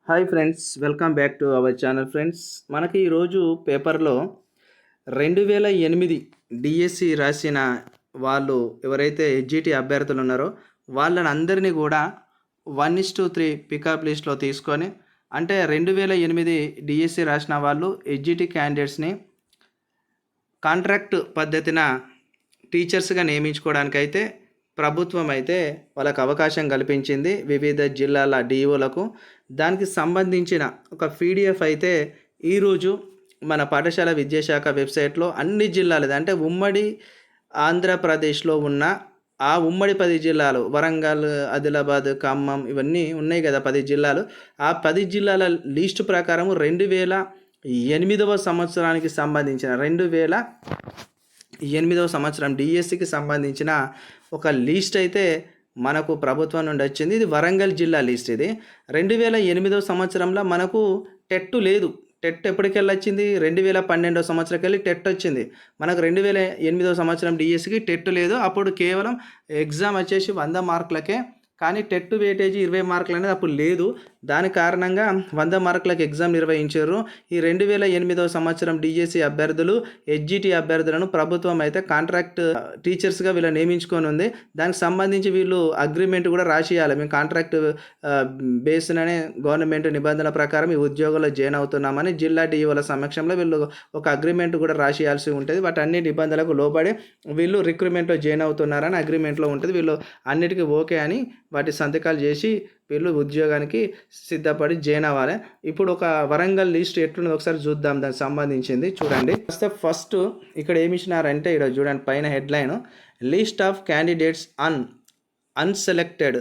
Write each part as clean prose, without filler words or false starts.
Hi friends, welcome back to our channel friends. మనకి ఈరోజు పేపర్లో 2008 డిఎస్సి రాసిన వాళ్ళు ఎవరైతే హెచ్జిటి అభ్యర్థులు ఉన్నారో వాళ్ళని అందరినీ కూడా 1:3 పికప్ లిస్ట్లో తీసుకొని, అంటే 2008 డిఎస్సి రాసిన వాళ్ళు హెచ్జిటి క్యాండిడేట్స్ని కాంట్రాక్ట్ పద్ధతిన టీచర్స్గా నియమించుకోవడానికైతే ప్రభుత్వం అయితే వాళ్ళకు అవకాశం కల్పించింది వివిధ జిల్లాల డిఓలకు. దానికి సంబంధించిన ఒక పీడిఎఫ్ అయితే ఈరోజు మన పాఠశాల విద్యాశాఖ వెబ్సైట్లో అన్ని జిల్లాలది, అంటే ఉమ్మడి ఆంధ్రప్రదేశ్లో ఉన్న ఆ ఉమ్మడి 10 జిల్లాలు, వరంగల్, ఆదిలాబాద్, ఖమ్మం ఇవన్నీ ఉన్నాయి కదా 10 జిల్లాలు. ఆ 10 జిల్లాల లిస్టు ప్రకారం 2008వ సంవత్సరానికి సంబంధించిన 2008వ సంవత్సరం డిఎస్సికి సంబంధించిన ఒక లిస్ట్ అయితే మనకు ప్రభుత్వం నుండి వచ్చింది. ఇది వరంగల్ జిల్లా లిస్ట్. ఇది 2008వ సంవత్సరంలో మనకు టెట్ లేదు. టెట్ ఎప్పటికెళ్ళి వచ్చింది? 2012వ సంవత్సరంకి వెళ్ళి టెట్ వచ్చింది. మనకు 2008వ సంవత్సరం డిఎస్సికి టెట్ లేదు. అప్పుడు కేవలం ఎగ్జామ్ వచ్చేసి 100 మార్కులకే, కానీ టెట్ వెయిటేజీ 20 మార్కులు అనేది అప్పుడు లేదు. దాని కారణంగా 100 మార్కులకు ఎగ్జామ్ నిర్వహించారు. ఈ 2008వ సంవత్సరం డిఎస్సి అభ్యర్థులు, హెచ్జిటి అభ్యర్థులను ప్రభుత్వం అయితే కాంట్రాక్ట్ టీచర్స్గా వీళ్ళు నియమించుకొని ఉంది. దానికి సంబంధించి వీళ్ళు అగ్రిమెంట్ కూడా రాసియాలి. మేము కాంట్రాక్ట్ బేస్లోనే గవర్నమెంట్ నిబంధనల ప్రకారం ఈ ఉద్యోగంలో జాయిన్ అవుతున్నామని జిల్లా డిఓల సమక్షంలో వీళ్ళు ఒక అగ్రిమెంట్ కూడా రాసియాల్సి ఉంటుంది. వాటి అన్ని నిబంధనలకు లోబడి వీళ్ళు రిక్రూట్మెంట్లో జాయిన్ అవుతున్నారని అగ్రిమెంట్లో ఉంటుంది. వీళ్ళు అన్నిటికీ ఓకే అని వాటి సంతకాలు చేసి వీళ్ళు ఉద్యోగానికి సిద్ధపడి జాయిన్ అవ్వాలి. ఇప్పుడు ఒక వరంగల్ లిస్ట్ ఎట్లున్నది ఒకసారి చూద్దాం. దానికి సంబంధించింది చూడండి. ఫస్ట్ ఇక్కడ ఏమి ఇచ్చినారంటే, ఇక్కడ చూడండి పైన headline, list of candidates unselected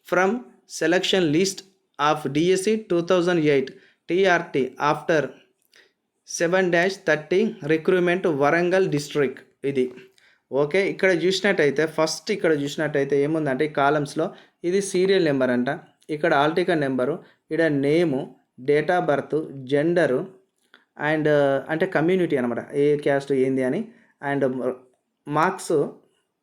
from selection list of DSC 2008 TRT after 7-30 recruitment Warangal district. ఇది ఓకే. ఇక్కడ చూసినట్టయితే ఏముందంటే ఈ కాలమ్స్లో ఇది సీరియల్ నెంబర్ అంట, ఇక్కడ ఆల్ టికెట్ నెంబరు, ఇక్కడ name, date of birth, gender and అంటే కమ్యూనిటీ అనమాట, ఏ క్యాస్ట్ ఏంది అని, అండ్ మార్క్స్,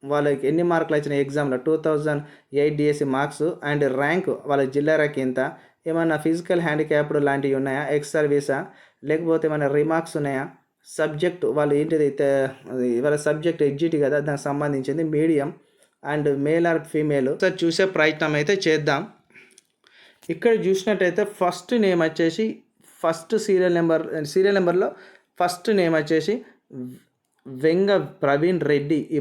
వాళ్ళకి ఎన్ని మార్కులు వచ్చినాయి ఎగ్జామ్లో 2008 డిఎస్సి మార్క్స్, అండ్ ర్యాంక్, వాళ్ళ జిల్లా ర్యాంక్ ఎంత, ఏమైనా ఫిజికల్ హ్యాండిక్యాప్డ్ లాంటివి ఉన్నాయా, ఎక్స్ సర్వీసా, లేకపోతే ఏమైనా రిమార్క్స్ ఉన్నాయా, సబ్జెక్ట్ వాళ్ళు ఏంటిది, వాళ్ళ సబ్జెక్ట్ హెచ్జిటి కదా, దానికి సంబంధించింది, medium and male or female. Sir చూసే ప్రయత్నం అయితే చేద్దాం. ఇక్కడ చూసినట్టయితే ఫస్ట్ నేమ్ వచ్చేసి సీరియల్ నెంబర్లో ఫస్ట్ నేమ్ వచ్చేసి వెంగ ప్రవీణ్ రెడ్డి. ఈ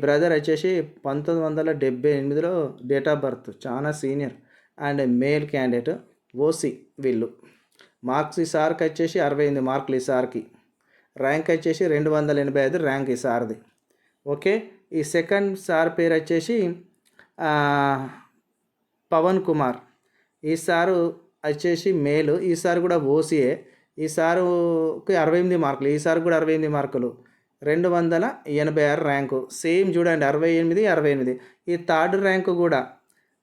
బ్రదర్ వచ్చేసి 1978లో డేట్ ఆఫ్ బర్త్, చాలా senior and male candidate, OC వీళ్ళు. మార్క్స్ ఈ సార్కి వచ్చేసి 68 మార్కులు, ఈ సార్కి ర్యాంక్ వచ్చేసి 285 ర్యాంక్ ఈ సార్ది. ఓకే. ఈ సెకండ్ సార్ పేరు వచ్చేసి పవన్ కుమార్. ఈ సారు వచ్చేసి మేలు, ఈ సార్ కూడా ఓసీఏ. ఈ సారుకి 68 మార్కులు, ఈ సార్ కూడా 68 మార్కులు, 286 ర్యాంకు. సేమ్ చూడండి 68. ఈ థర్డ్ ర్యాంకు కూడా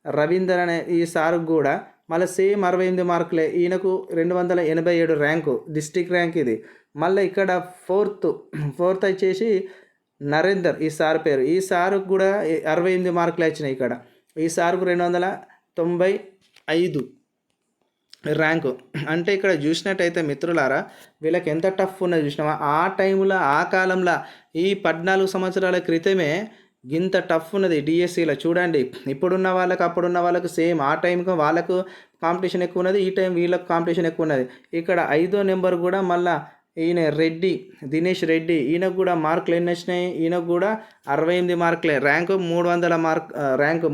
రవీందర్ అనే ఈ సార్కు కూడా మళ్ళీ సేమ్ 68 మార్కులే, ఈయనకు 287 ర్యాంకు, డిస్ట్రిక్ట్ ర్యాంక్ ఇది. మళ్ళీ ఇక్కడ ఫోర్త్ వచ్చేసి నరేందర్, ఈ సార్ పేరు, ఈ సార్కు కూడా 68 మార్కులు వచ్చినాయి. ఇక్కడ ఈ సార్కు 295 ర్యాంకు. అంటే ఇక్కడ చూసినట్టయితే మిత్రులారా, వీళ్ళకి ఎంత టఫ్ ఉన్నది చూసినామా. ఆ టైంలో, ఆ కాలంలో, ఈ 14 సంవత్సరాల క్రితమే గింత టఫ్ ఉన్నది డిఎస్సిలో. చూడండి ఇప్పుడున్న వాళ్ళకి అప్పుడున్న వాళ్ళకు సేమ్. ఆ టైంకి వాళ్ళకు కాంపిటీషన్ ఎక్కువ ఉన్నది, ఈ టైం వీళ్ళకు కాంపిటీషన్ ఎక్కువ ఉన్నది. ఇక్కడ 5వ నెంబర్ కూడా మళ్ళీ ఈయన దినేష్ రెడ్డి, ఈయనకు కూడా మార్కులు ఎన్ని వచ్చినాయి, ఈయనకు కూడా 68 మార్కులే, ర్యాంకు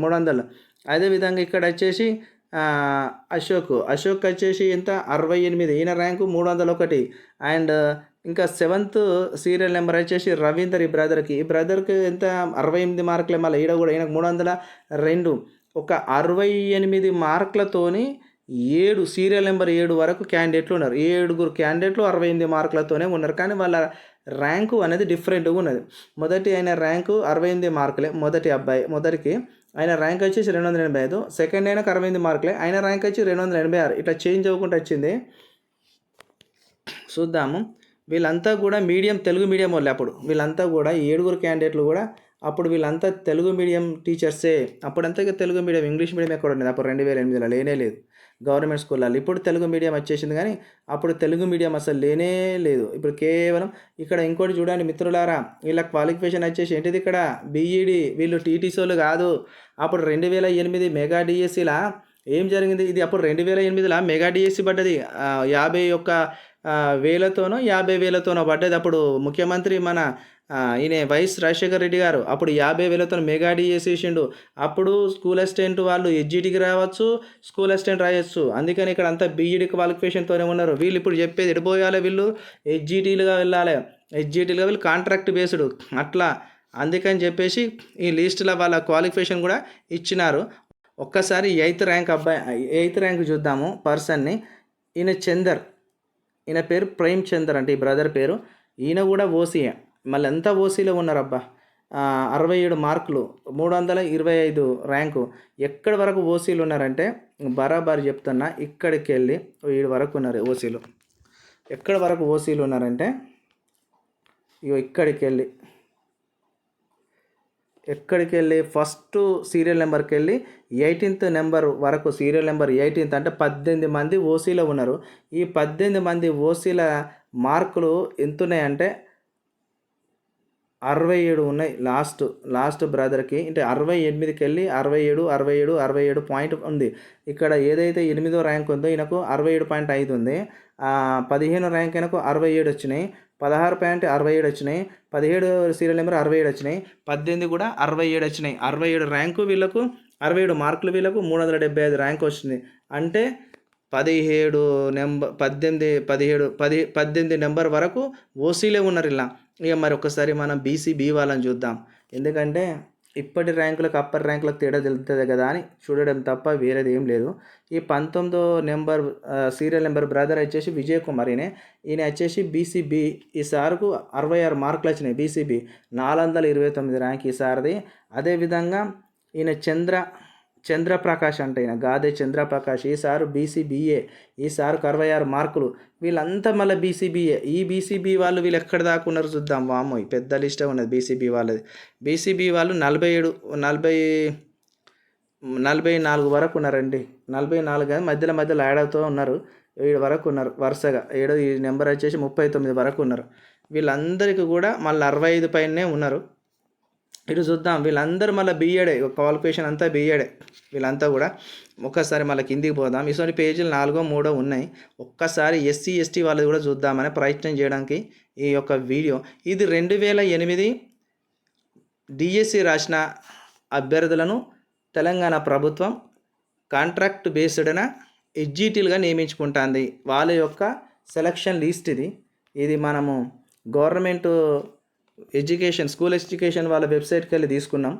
300. అదేవిధంగా ఇక్కడ వచ్చేసి అశోక్ వచ్చేసి ఎంత 68, ఈయన ర్యాంకు 301. అండ్ ఇంకా 7th సీరియల్ నెంబర్ వచ్చేసి రవీందర్, ఈ బ్రదర్కి ఎంత 68 మార్కులే, మళ్ళీ ఈయనకు 302. ఒక 68 మార్కులతోని సీరియల్ నెంబర్ 7 వరకు క్యాండిడేట్లు ఉన్నారు. 7 క్యాండిడేట్లు 68 మార్కులతోనే ఉన్నారు. కానీ వాళ్ళ ర్యాంకు అనేది డిఫరెంట్గా ఉన్నది. మొదటి ఆయన ర్యాంకు 68 మార్కులే, మొదటికి ఆయన ర్యాంక్ వచ్చేసి 285. సెకండ్ అయినాకు 68 మార్కులే, ఆయన ర్యాంక్ వచ్చి 286. ఇట్లా చేంజ్ అవ్వకుండా వచ్చింది. చూద్దాము. వీళ్ళంతా కూడా తెలుగు మీడియం వాళ్ళు. అప్పుడు వీళ్ళంతా కూడా 7 క్యాండిడేట్లు కూడా అప్పుడు వీళ్ళంతా తెలుగు మీడియం టీచర్సే. అప్పుడంతా తెలుగు మీడియం, ఇంగ్లీష్ మీడియం ఎక్కడ ఉండేది అప్పుడు 2008లో లేనే లేదు. గవర్నమెంట్ స్కూళ్ళల్లో. ఇప్పుడు తెలుగు మీడియం వచ్చేసింది కానీ అప్పుడు తెలుగు మీడియం అసలు లేనే లేదు. ఇప్పుడు కేవలం ఇక్కడ ఇంకోటి చూడండి మిత్రులారా, వీళ్ళ క్వాలిఫికేషన్ వచ్చేసి ఏంటిది ఇక్కడ బీఈడి, వీళ్ళు టీటీసీలు కాదు. అప్పుడు 2008 మెగా డిఎస్సిలా ఏం జరిగింది, ఇది అప్పుడు 2008లా మెగా డిఎస్సి పడ్డది. 50,000 పడ్డది. అప్పుడు ముఖ్యమంత్రి మన ఈయన వైఎస్ రాజశేఖర రెడ్డి గారు అప్పుడు 50,000తో మెగా డిఎస్సి వేసిండు. అప్పుడు స్కూల్ అసిస్టెంట్ వాళ్ళు ఎడ్జిటికి రావచ్చు, స్కూల్ అసిస్టెంట్ రాయొచ్చు. అందుకని ఇక్కడ అంతా బీఈడి క్వాలిఫికేషన్తోనే ఉన్నారు. వీళ్ళు ఇప్పుడు చెప్పేది ఎడిపోయాలి, వీళ్ళు ఎడ్జిటీలుగా వెళ్ళాలి, ఎడ్జిటీలుగా వీళ్ళు కాంట్రాక్ట్ బేస్డ్ అట్లా. అందుకని చెప్పేసి ఈ లిస్టులో వాళ్ళ క్వాలిఫికేషన్ కూడా ఇచ్చినారు. ఒక్కసారి 8th ర్యాంక్ చూద్దాము పర్సన్ని. ఈయన చందర్, ఈయన పేరు ప్రేమ్ చందర్ అంటే ఈ బ్రదర్ పేరు. ఈయన కూడా ఓసీయే, మళ్ళీ ఎంత ఓసీలో ఉన్నారబ్బా. 67 మార్కులు, 325 ర్యాంకు. ఎక్కడి వరకు ఓసీలు ఉన్నారంటే బరాబర్ చెప్తున్నా, ఇక్కడికి వెళ్ళి వీడి వరకు ఉన్నారు ఓసీలు. ఎక్కడి వరకు ఓసీలు ఉన్నారంటే ఎక్కడికి వెళ్ళి ఫస్ట్ సీరియల్ నెంబర్కి వెళ్ళి 18th నెంబర్ వరకు, సీరియల్ నెంబర్ 18th అంటే 18 మంది ఓసీలో ఉన్నారు. ఈ 18 మంది ఓసీల మార్కులు ఎంత ఉన్నాయంటే 67 ఉన్నాయి. లాస్ట్ బ్రదర్కి అంటే 68కి వెళ్ళి 67 పాయింట్ ఉంది. ఇక్కడ ఏదైతే 8వ ర్యాంక్ ఉందో ఈయనకు 67.5 ఉంది. 15 ర్యాంక్ ఈయనకు 67 వచ్చినాయి, 16.67 వచ్చినాయి, 17 సీరియల్ నెంబర్ 67 వచ్చినాయి, 18 కూడా 67 వచ్చినాయి. 67 ర్యాంకు వీళ్ళకు, 67 మార్కులు వీళ్ళకు, 375 ర్యాంక్ వచ్చింది. అంటే 18 నెంబర్ వరకు ఓసీలే ఉన్నారు ఇలా. ఇక మరి ఒక్కసారి మనం బీసీబీ వాళ్ళని చూద్దాం. ఎందుకంటే ఇప్పటి ర్యాంకులకు అప్పటి ర్యాంకులకు తేడా తెలుస్తుంది కదా అని చూడడం తప్ప వేరేది ఏం లేదు. ఈ 19వ నెంబర్ సీరియల్ నెంబర్ బ్రదర్ వచ్చేసి విజయ్ కుమార్. ఈయన వచ్చేసి బీసీబీ. ఈ సార్కు 66 మార్కులు వచ్చినాయి. బీసీబీ 429 ర్యాంక్ ఈ సార్ది. అదేవిధంగా ఈయన చంద్రప్రకాష్ అంటే ఈయన గాదే చంద్రప్రకాష్, ఈ సారు బీసీబీఏ. ఈ సార్కు 66 మార్కులు. వీళ్ళంతా మళ్ళీ బీసీబీఏ. ఈ బీసీబీ వాళ్ళు వీళ్ళు ఎక్కడ దాకా ఉన్నారు చూద్దాం. వామ్మో పెద్ద లిస్టే ఉన్నది బీసీబీ వాళ్ళది. బీసీబీ వాళ్ళు 44 వరకు ఉన్నారండి. 44 కానీ మధ్యలో యాడ్ అవుతూ ఉన్నారు. 7 వరకు ఉన్నారు వరుసగా. ఈ నెంబర్ వచ్చేసి 39 వరకు ఉన్నారు. వీళ్ళందరికీ కూడా మళ్ళీ 65 పైనే ఉన్నారు. ఇటు చూద్దాం, వీళ్ళందరూ మళ్ళీ బీఎడే, క్వాలిఫికేషన్ అంతా బీఎడే వీళ్ళంతా కూడా. ఒక్కసారి మళ్ళీ కిందికి పోదాం. ఇటువంటి పేజీలు 4, 3 ఉన్నాయి. ఒక్కసారి ఎస్సీ ఎస్టీ వాళ్ళది కూడా చూద్దామని ప్రయత్నం చేయడానికి ఈ యొక్క వీడియో. ఇది 2008 డిఎస్సి రాసిన అభ్యర్థులను తెలంగాణ ప్రభుత్వం కాంట్రాక్ట్ బేస్డ్న ఎడ్జిటీలుగా నియమించుకుంటుంది. వాళ్ళ యొక్క సెలక్షన్ లిస్ట్ ఇది మనము గవర్నమెంట్ స్కూల్ ఎడ్యుకేషన్ వాళ్ళ వెబ్సైట్కి వెళ్ళి తీసుకున్నాం.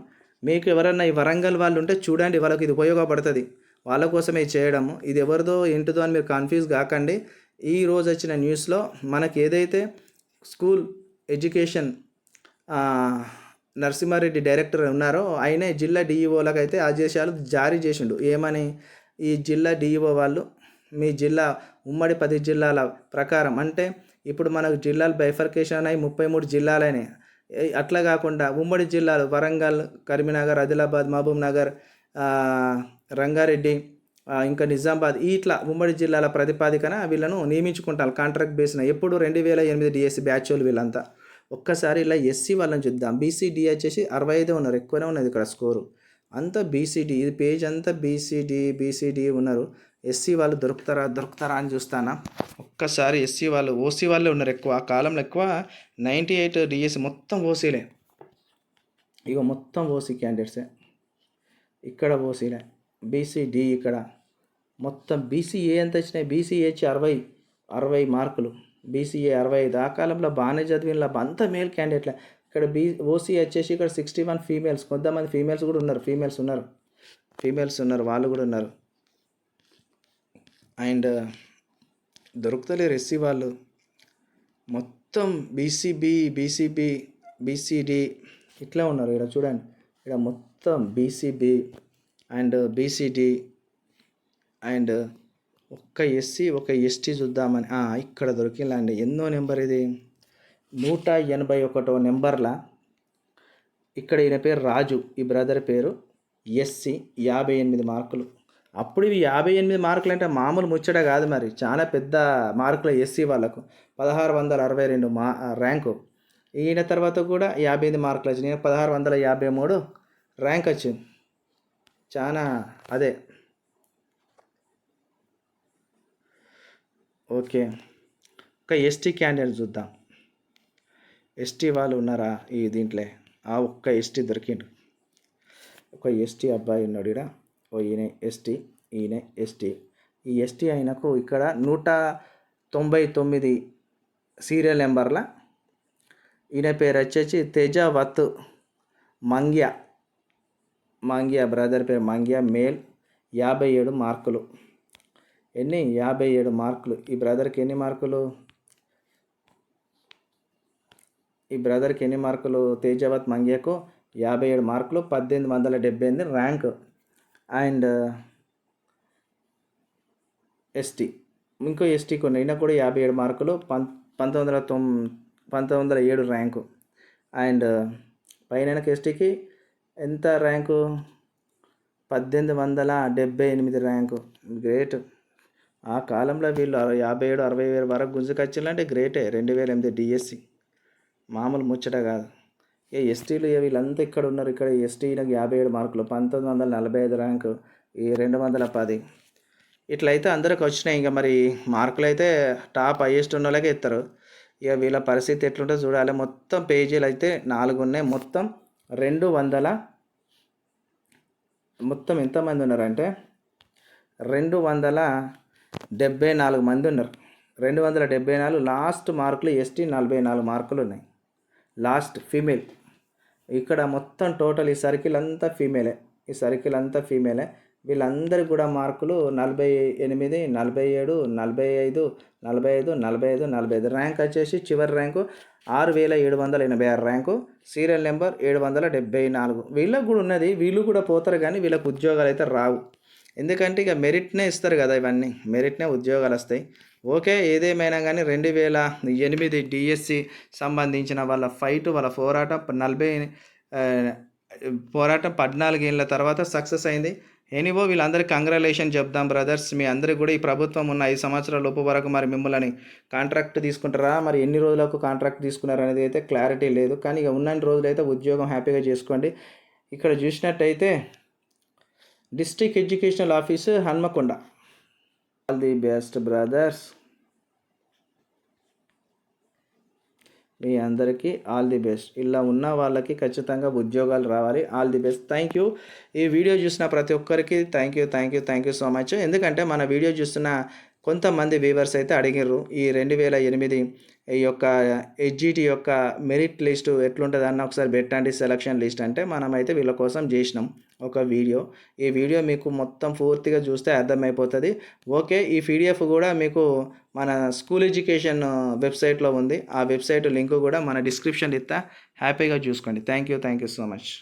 మీకు ఎవరన్నా ఈ వరంగల్ వాళ్ళు ఉంటే చూడండి, వాళ్ళకి ఇది ఉపయోగపడుతుంది. వాళ్ళ కోసమే చేయడము. ఇది ఎవరిదో ఏంటిదో అని మీరు కన్ఫ్యూజ్ కాకండి. ఈ రోజు వచ్చిన న్యూస్లో మనకి ఏదైతే స్కూల్ ఎడ్యుకేషన్ నరసింహారెడ్డి డైరెక్టర్ ఉన్నారో ఆయనే జిల్లా డిఈఓలకు అయితే ఆదేశాలు జారీ చేసిండు. ఏమని, ఈ జిల్లా డిఈఓ వాళ్ళు మీ జిల్లా ఉమ్మడి 10 జిల్లాల ప్రకారం, అంటే ఇప్పుడు మనకు జిల్లాలు బైఫర్కేషన్ అయి 33 జిల్లాలనే. అట్లా కాకుండా ఉమ్మడి జిల్లాలు వరంగల్, కరీంనగర్, ఆదిలాబాద్, మహబూబ్ నగర్, రంగారెడ్డి, ఇంకా నిజామాబాద్, ఇట్లా ఉమ్మడి జిల్లాల ప్రతిపాదికన వీళ్ళను నియమించుకుంటారు కాంట్రాక్ట్ బేస్న. ఎప్పుడు 2008 డిఎస్సి బ్యాచ్ వాళ్ళు వీళ్ళంతా. ఒక్కసారి ఇలా ఎస్సీ వాళ్ళని చూద్దాం. బీసీడీ వచ్చేసి 65 ఉన్నారు, ఎక్కువనే ఉన్నది ఇక్కడ స్కోరు అంతా. బీసీడీ ఇది పేజ్ అంతా బీసీడీ ఉన్నారు. ఎస్సీ వాళ్ళు దొరుకుతారా అని చూస్తానా. ఒక్కసారి ఎస్సీ వాళ్ళు, ఓసీ వాళ్ళే ఉన్నారు ఎక్కువ. ఆ కాలంలో ఎక్కువ 98 డిఎస్సి మొత్తం ఓసీలే. ఇక మొత్తం ఓసీ క్యాండిడేట్సే. ఇక్కడ ఓసీలే. బీసీడీ ఇక్కడ మొత్తం. బీసీఏ ఎంత వచ్చినాయి, బీసీఏ వచ్చి 60 మార్కులు. బీసీఏ 65. ఆ కాలంలో బాగానే చదివిన అంతా మేల్ క్యాండిడేట్లే. ఇక్కడ ఓసీ వచ్చేసి ఇక్కడ 61 ఫీమేల్స్. కొంతమంది ఫీమేల్స్ కూడా ఉన్నారు, ఫీమేల్స్ ఉన్నారు వాళ్ళు కూడా ఉన్నారు. అండ్ దొరుకుతలేరు ఎస్సీ వాళ్ళు. మొత్తం బీసీడీ ఇట్లా ఉన్నారు. ఇక్కడ చూడండి, ఇక్కడ మొత్తం బీసీబీ అండ్ బీసీడీ అండ్ ఒక్క ఎస్సీ ఒక ఎస్టీ చూద్దామని ఇక్కడ దొరికిందండి. ఎన్నో నెంబర్ ఇది, 181వ నెంబర్లా. ఇక్కడ ఈయన పేరు రాజు, ఈ బ్రదర్ పేరు. ఎస్సీ 58 మార్కులు. అప్పుడు ఇవి 58 మార్కులు అంటే మామూలు ముచ్చట కాదు మరి. చాలా పెద్ద మార్కులు ఎస్సీ వాళ్ళకు. 1662 ర్యాంకు. ఈయన తర్వాత కూడా 58 మార్కులు వచ్చినాయి. 1653 ర్యాంక్ వచ్చింది. చాలా అదే. ఓకే. ఒక ఎస్టీ క్యాండిడేట్ చూద్దాం. ఎస్టీ వాళ్ళు ఉన్నారా ఈ దీంట్లో? ఆ ఒక్క ఎస్టీ దొరికిండు. ఒక ఎస్టీ అబ్బాయి ఉన్నాడు ఇక్కడ. ఈయన ఎస్టీ, ఈయన ఎస్టీ. ఈ ఎస్టీ ఆయనకు ఇక్కడ 199 సీరియల్ నెంబర్ల. ఈయన పేరు వచ్చేసి తేజావత్ మంగ్యా బ్రదర్ పేరు మంగ్యా, మేల్, 57 మార్కులు. ఎన్ని? 57 మార్కులు. ఈ బ్రదర్కి ఎన్ని మార్కులు? తేజావత్ మంగ్యాకు 57 మార్కులు, 1878 ర్యాంక్. అండ్ ఎస్టీ, ఇంకో ఎస్టీకి ఉన్నాయి. ఈయన కూడా 57 మార్కులు, 1907 ర్యాంకు. అండ్ పైన ఎస్టీకి ఎంత ర్యాంకు? 1878 ర్యాంకు. గ్రేట్. ఆ కాలంలో వీళ్ళు 57, 60,000 వరకు గుంజుకొచ్చిందంటే గ్రేటే. 2008 డిఎస్సి మామూలు ముచ్చట కాదు. ఎస్టీలు వీళ్ళంతా ఇక్కడ ఉన్నారు. ఇక్కడ ఎస్టీలకు 57 మార్కులు, 1945 ర్యాంకు, ఈ 210. ఇట్లయితే అందరికి వచ్చినాయి. ఇంకా మరి మార్కులు అయితే టాప్ హైయెస్ట్ ఉన్న వాళ్ళకే ఇస్తారు. ఇక వీళ్ళ పరిస్థితి ఎట్లుంటుందో చూడాలి. మొత్తం పేజీలు అయితే 4 ఉన్నాయి. మొత్తం 200, మొత్తం ఎంతమంది ఉన్నారంటే 274 మంది ఉన్నారు. 274. లాస్ట్ మార్కులు ఎస్టీ 44 మార్కులు ఉన్నాయి. Last female. ఇక్కడ మొత్తం టోటల్ ఈ సర్కిల్ అంతా ఫీమేలే. వీళ్ళందరికీ కూడా మార్కులు 48, 47, 45, 45. ర్యాంక్ వచ్చేసి చివరి ర్యాంకు 6786 ర్యాంకు. Serial number 774. వీళ్ళకు కూడా ఉన్నది. వీళ్ళు కూడా పోతారు కానీ వీళ్ళకు ఉద్యోగాలు అయితే రావు. ఎందుకంటే ఇక మెరిట్నే ఇస్తారు కదా, ఇవన్నీ మెరిట్నే ఉద్యోగాలు వస్తాయి. ఓకే, ఏదేమైనా కానీ 2008 డిఎస్సి సంబంధించిన వాళ్ళ పోరాటం 14 ఏళ్ళ తర్వాత సక్సెస్ అయింది. ఎనీవో వీళ్ళందరికీ కంగ్రాచులేషన్ చెప్దాం బ్రదర్స్. మీ అందరికీ కూడా ఈ ప్రభుత్వం ఉన్న 5 సంవత్సరాల లోపు వరకు మరి మిమ్మల్ని కాంట్రాక్ట్ తీసుకుంటారా, మరి ఎన్ని రోజులకు కాంట్రాక్ట్ తీసుకున్నారు అనేది అయితే క్లారిటీ లేదు. కానీ ఇక ఉన్నన్ని రోజులైతే ఉద్యోగం హ్యాపీగా చేసుకోండి. ఇక్కడ చూసినట్టయితే district educational office Hanamkonda. All the best brothers. మీ అందరికీ ఆల్ ది బెస్ట్. ఇలా ఉన్న వాళ్ళకి ఖచ్చితంగా ఉద్యోగాలు రావాలి. All the best. Thank you. ఈ వీడియో చూసిన ప్రతి ఒక్కరికి థ్యాంక్ యూ సో మచ్. ఎందుకంటే మన వీడియో చూస్తున్న కొంతమంది వ్యూవర్స్ అయితే అడిగారు ఈ 2008 ఈ యొక్క ఎడ్జిటి యొక్క మెరిట్ లిస్టు ఎట్లుంటుంది అన్న ఒకసారి పెట్టండి సెలక్షన్ లిస్ట్ అంటే మనమైతే వీళ్ళ కోసం చేసినాం ఒక వీడియో. ఈ వీడియో మీకు మొత్తం పూర్తిగా చూస్తే అర్థమైపోతుంది. ఓకే, ఈ పీడిఎఫ్ కూడా మీకు మన స్కూల్ ఎడ్యుకేషన్ వెబ్సైట్లో ఉంది. ఆ వెబ్సైట్ లింక్ కూడా మన డిస్క్రిప్షన్ ఇస్తా. హ్యాపీగా చూసుకోండి. Thank you so much.